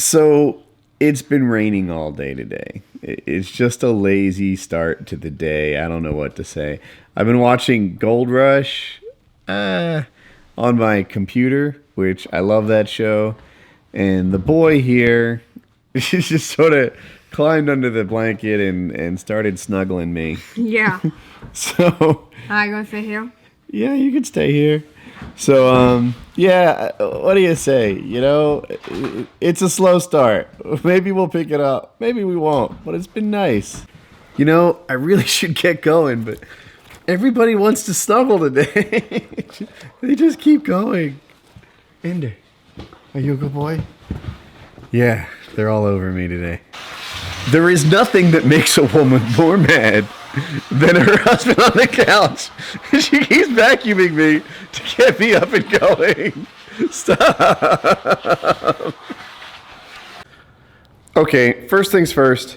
So it's been raining all day today. It's just a lazy start to the day. I don't know what to say. I've been watching Gold Rush on my computer, which I love that show. And the boy here, he's just sort of climbed under the blanket and started snuggling me. Yeah. So. I gonna sit here? Yeah, you can stay here. So, yeah, what do you say? You know, it's a slow start. Maybe we'll pick it up. Maybe we won't, but it's been nice. You know, I really should get going, but everybody wants to snuggle today. They just keep going. Ender, are you a good boy? Yeah, they're all over me today. There is nothing that makes a woman more mad than her husband on the couch. She keeps vacuuming me to get me up and going. Stop. Okay, first things first.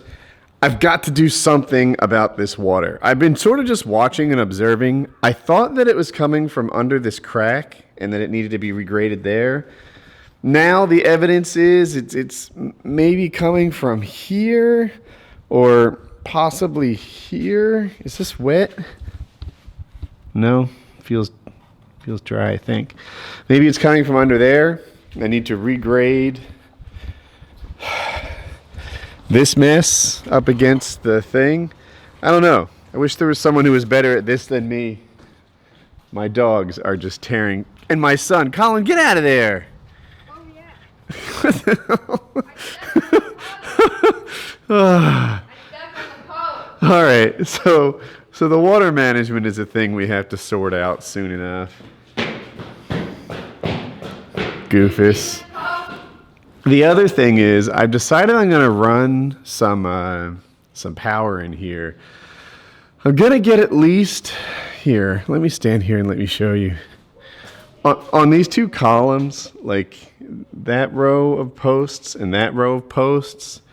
I've got to do something about this water. I've been sort of just watching and observing. I thought that it was coming from under this crack and that it needed to be regraded there. Now the evidence is it's maybe coming from here or possibly here. Is this wet? No, feels dry, I think. Maybe it's coming from under there. I need to regrade this mess up against the thing. I don't know. I wish there was someone who was better at this than me. My dogs are just tearing. And my son, Colin, get out of there. Oh, yeah. What the hell? All right, so the water management is a thing we have to sort out soon enough. Goofus. The other thing is, I've decided I'm gonna run some power in here. I'm gonna get at least here. Let me stand here and let me show you. On these two columns, like that row of posts and that row of posts.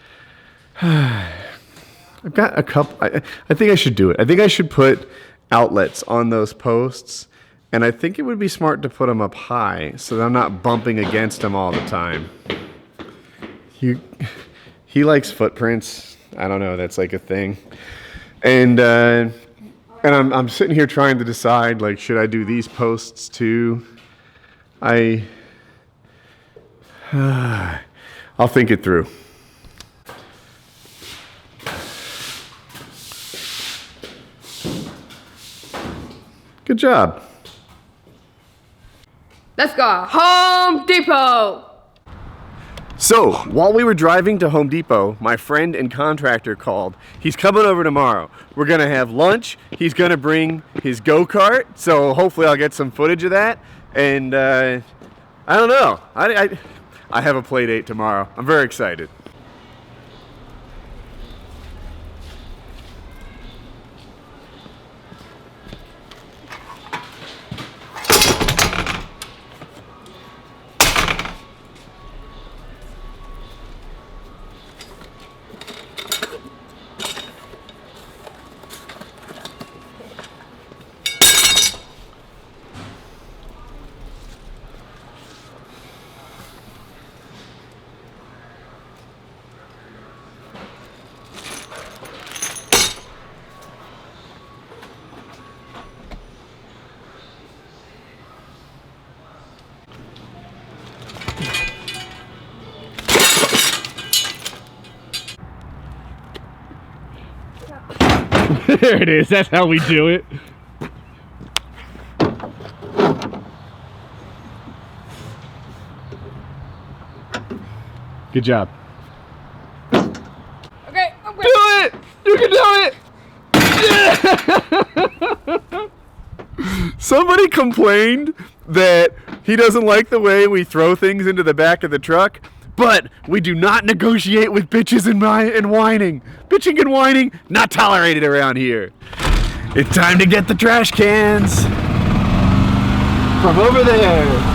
I've got a couple. I think I should do it. I think I should put outlets on those posts, and I think it would be smart to put them up high so that I'm not bumping against them all the time. He likes footprints. I don't know. That's like a thing. And I'm sitting here trying to decide, like, should I do these posts too? I'll think it through. Good job. Let's go Home Depot. So, while we were driving to Home Depot, my friend and contractor called. He's coming over tomorrow. We're going to have lunch. He's going to bring his go-kart, so hopefully I'll get some footage of that. And I don't know. I have a play date tomorrow. I'm very excited. There it is. That's how we do it. Good job. Okay, I'm Do it! You can do it! Yeah! Somebody complained that he doesn't like the way we throw things into the back of the truck, but we do not negotiate with bitches and whining. Bitching and whining, not tolerated around here. It's time to get the trash cans from over there.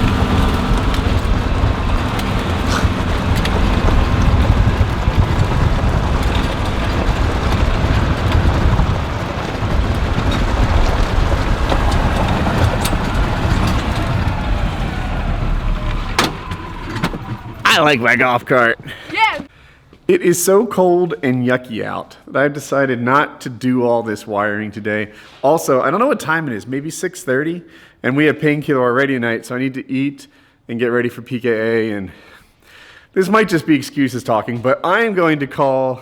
I like my golf cart. Yeah. It is so cold and yucky out that I've decided not to do all this wiring today. Also, I don't know what time it is, maybe 6:30, and we have painkiller already tonight, so I need to eat and get ready for PKA, and this might just be excuses talking, but I am going to call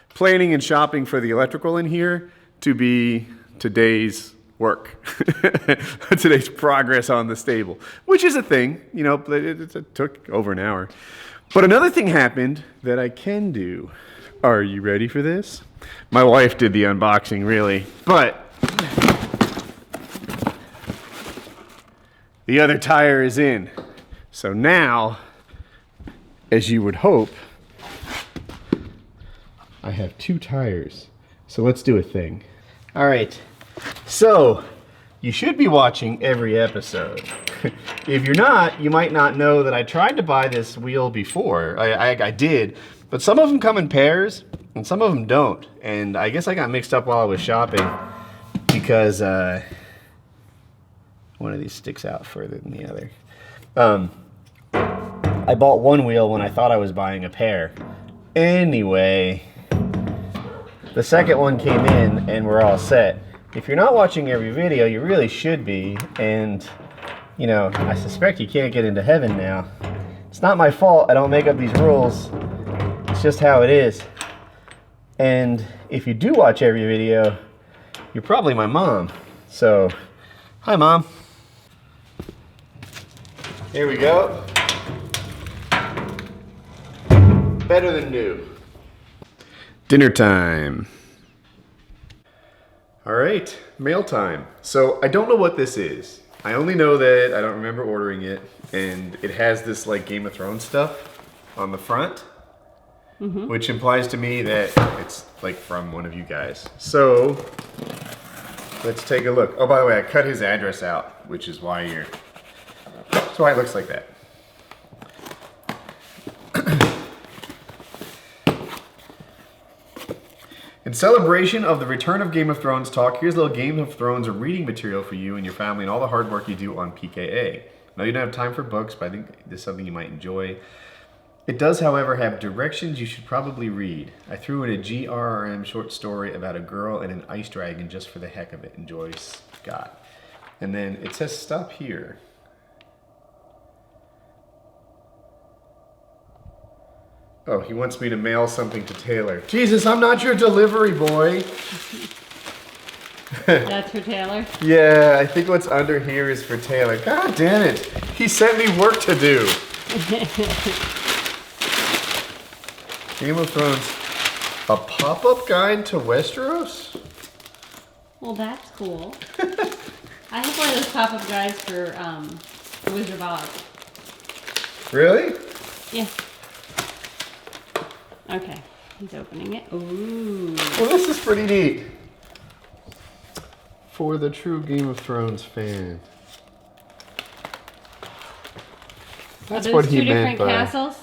planning and shopping for the electrical in here to be today's work, today's progress on the stable, which is a thing, you know, it took over an hour. But another thing happened that I can do. Are you ready for this? My wife did the unboxing, really, but the other tire is in. So now, as you would hope, I have 2 tires. So let's do a thing. All right, so you should be watching every episode. If you're not, you might not know that I tried to buy this wheel before. I did, but some of them come in pairs and some of them don't. And I guess I got mixed up while I was shopping because one of these sticks out further than the other. I bought one wheel when I thought I was buying a pair. Anyway, the second one came in and we're all set. If you're not watching every video, you really should be, and you know, I suspect you can't get into heaven now. It's not my fault, I don't make up these rules. It's just how it is. And if you do watch every video, you're probably my mom. So, hi Mom. Here we go. Better than new. Dinner time. All right, mail time. So I don't know what this is. I only know that I don't remember ordering it, and it has this like Game of Thrones stuff on the front, which implies to me that it's like from one of you guys. So let's take a look. Oh, by the way, I cut his address out, which is why that's why it looks like that. In celebration of the return of Game of Thrones talk, here's a little Game of Thrones reading material for you and your family and all the hard work you do on PKA. I know you don't have time for books, but I think this is something you might enjoy. It does, however, have directions you should probably read. I threw in a GRRM short story about a girl and an ice dragon just for the heck of it. Enjoy, Scott. And then it says stop here. Oh, he wants me to mail something to Taylor. Jesus, I'm not your delivery boy. That's for Taylor? Yeah, I think what's under here is for Taylor. God damn it. He sent me work to do. Game of Thrones. A pop-up guide to Westeros? Well, that's cool. I have one of those pop-up guides for Wizard of Oz. Really? Yeah. Okay, he's opening it. Ooh. Well, this is pretty neat. For the true Game of Thrones fan. That's what he meant by. Are those 2 different castles?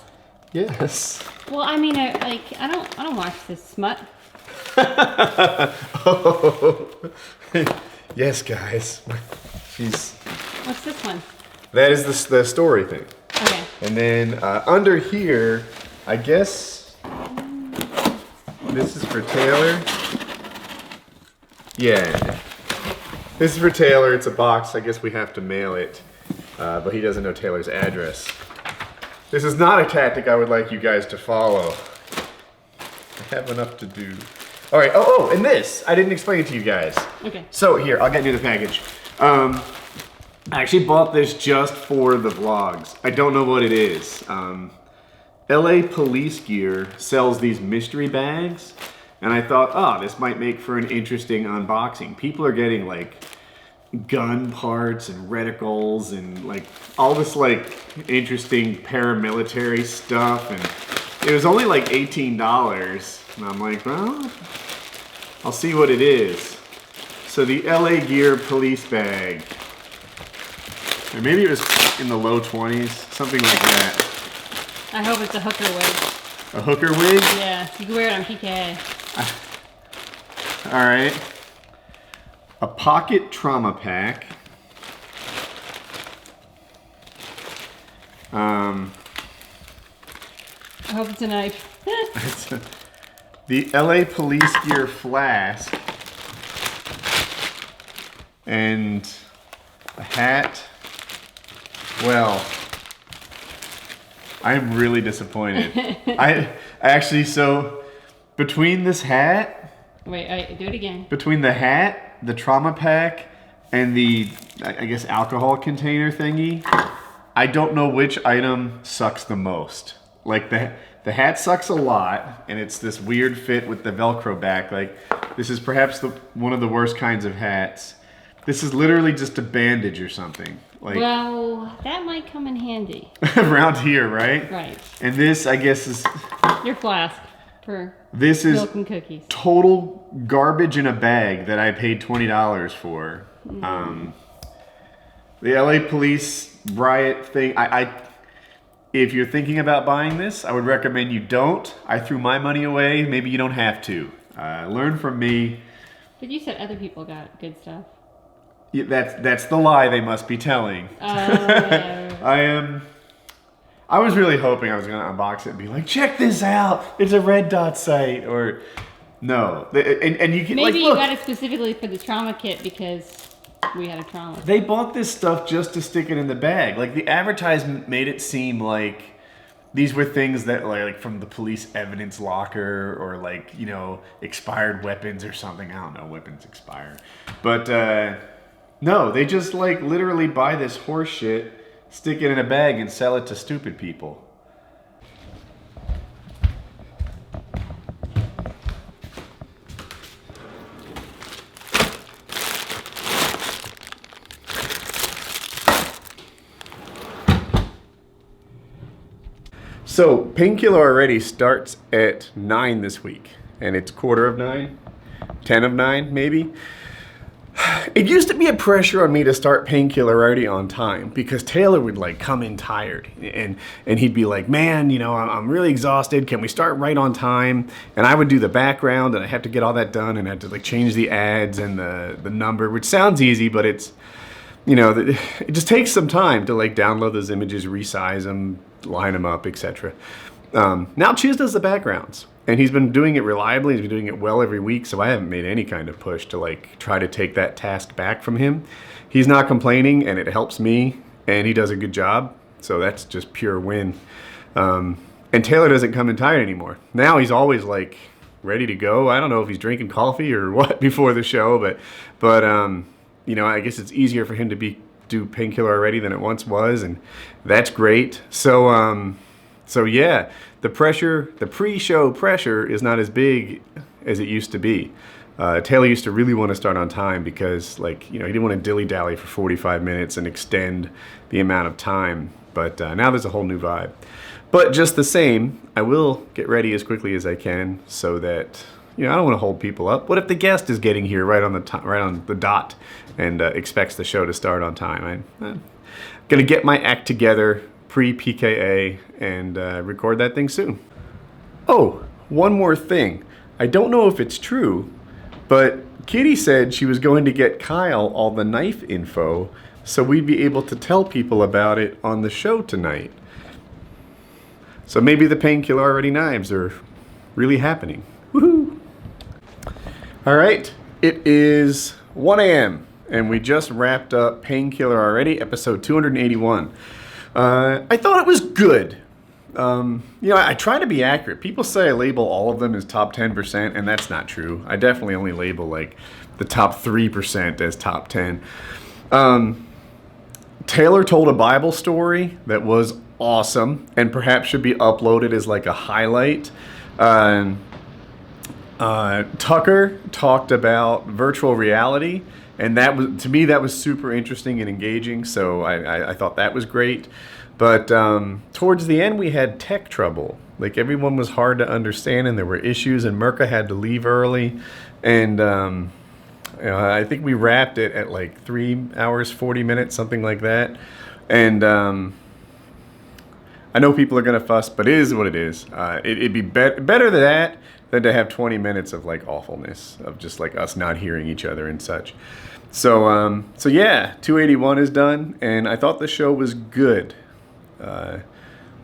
Yes. Well, I mean, I don't watch this smut. Oh. Yes, guys. Jeez. What's this one? That is the story thing. Okay. And then under here, I guess this is for Taylor. Yeah. This is for Taylor. It's a box. I guess we have to mail it. But he doesn't know Taylor's address. This is not a tactic I would like you guys to follow. I have enough to do. All right. Oh, and this. I didn't explain it to you guys. Okay. So here, I'll get you the package. I actually bought this just for the vlogs. I don't know what it is. LA Police Gear sells these mystery bags, and I thought, oh, this might make for an interesting unboxing. People are getting like gun parts and reticles and like all this like interesting paramilitary stuff, and it was only like $18, and I'm like, well, I'll see what it is. So the LA Gear police bag, or maybe it was in the low 20s, something like that. I hope it's a hooker wig. A hooker wig? Yeah, you can wear it on PKA. All right. A pocket trauma pack. I hope it's a knife. It's the LA Police Gear flask. And a hat. Well, I'm really disappointed. I actually, so between this hat, Wait, do it again. between the hat, the trauma pack, and the, I guess, alcohol container thingy, I don't know which item sucks the most. Like the hat sucks a lot, and it's this weird fit with the Velcro back. Like, this is perhaps one of the worst kinds of hats. This is literally just a bandage or something. Like, Well, that might come in handy. around here, right? Right. And this, I guess, is Your flask for this is milk and cookies. total garbage in a bag that I paid $20 for. The LA Police riot thing. If you're thinking about buying this, I would recommend you don't. I threw my money away. Maybe you don't have to. Learn from me. But you said other people got good stuff. Yeah, that's the lie they must be telling. I was really hoping I was gonna unbox it and be like, check this out, it's a Red Dot site, or no. And you can Maybe like, you look, got it specifically for the trauma kit because we had a trauma. they bought this stuff just to stick it in the bag. Like, the advertisement made it seem like these were things that like from the police evidence locker, or like, you know, expired weapons or something. I don't know, weapons expire. But no, they just like literally buy this horse shit, stick it in a bag, and sell it to stupid people. So, Painkiller already starts at 9 this week, and it's 9:15, 10 of 9 maybe. It used to be a pressure on me to start Painkiller already on time, because Taylor would like come in tired, and he'd be like, man, you know, I'm really exhausted, can we start right on time? And I would do the background, and I have to get all that done, and I had to like change the ads and the number, which sounds easy, but it's, you know, it just takes some time to like download those images, resize them, line them up, etc. Now Chiz does the backgrounds, and he's been doing it reliably. He's been doing it well every week, so I haven't made any kind of push to like try to take that task back from him. He's not complaining, and it helps me, and he does a good job, so that's just pure win. And Taylor doesn't come in tired anymore. Now he's always like ready to go. I don't know if he's drinking coffee or what before the show, but you know, I guess it's easier for him to do Painkiller already than it once was, and that's great. So yeah, the pre-show pressure is not as big as it used to be. Taylor used to really want to start on time because, like, you know, he didn't want to dilly-dally for 45 minutes and extend the amount of time. But now there's a whole new vibe. But just the same, I will get ready as quickly as I can so that, you know, I don't want to hold people up. What if the guest is getting here right on the dot and expects the show to start on time? I'm gonna get my act together pre-PKA and record that thing soon. Oh, one more thing. I don't know if it's true, but Kitty said she was going to get Kyle all the knife info so we'd be able to tell people about it on the show tonight. So maybe the Painkiller already knives are really happening. Woohoo! All right, it is 1 a.m. and we just wrapped up Painkiller already, episode 281. I thought it was good. You know, I try to be accurate. People say I label all of them as top 10%, and that's not true. I definitely only label like the top 3% as top 10. Taylor told a Bible story that was awesome and perhaps should be uploaded as like a highlight. Tucker talked about virtual reality, and that was, to me, that was super interesting and engaging, so I thought that was great. But towards the end, we had tech trouble. Like, everyone was hard to understand, and there were issues, and Mirka had to leave early. And you know, I think we wrapped it at like 3 hours, 40 minutes, something like that. And I know people are going to fuss, but it is what it is. It'd be better than that than to have 20 minutes of like awfulness, of just like us not hearing each other and such. So yeah, 281 is done, and I thought the show was good.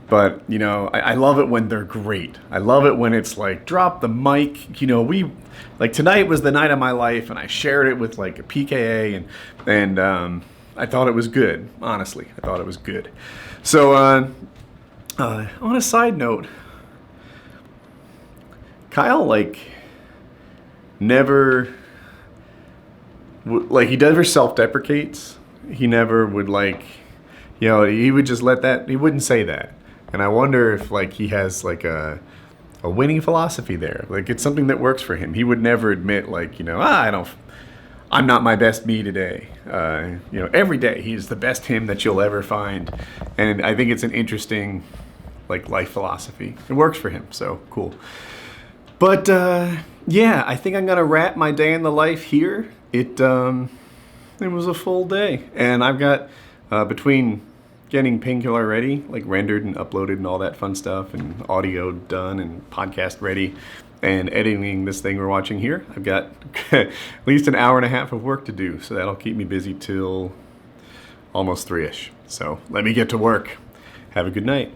But, you know, I love it when they're great. I love it when it's like, drop the mic. You know, like tonight was the night of my life, and I shared it with like a PKA, and I thought it was good. Honestly, I thought it was good. So, on a side note, Kyle, like, never, like, he never self-deprecates. He never would, like, you know, he would just let that, he wouldn't say that. And I wonder if, like, he has, like, a winning philosophy there. Like, it's something that works for him. He would never admit, like, you know, I'm not my best me today. You know, every day he's the best him that you'll ever find. And I think it's an interesting, like, life philosophy. It works for him, so cool. But, yeah, I think I'm going to wrap my day in the life here. It was a full day. And I've got, between getting Painkiller ready, like rendered and uploaded and all that fun stuff, and audio done and podcast ready, and editing this thing we're watching here, I've got at least an hour and a half of work to do. So that'll keep me busy till almost 3-ish. So let me get to work. Have a good night.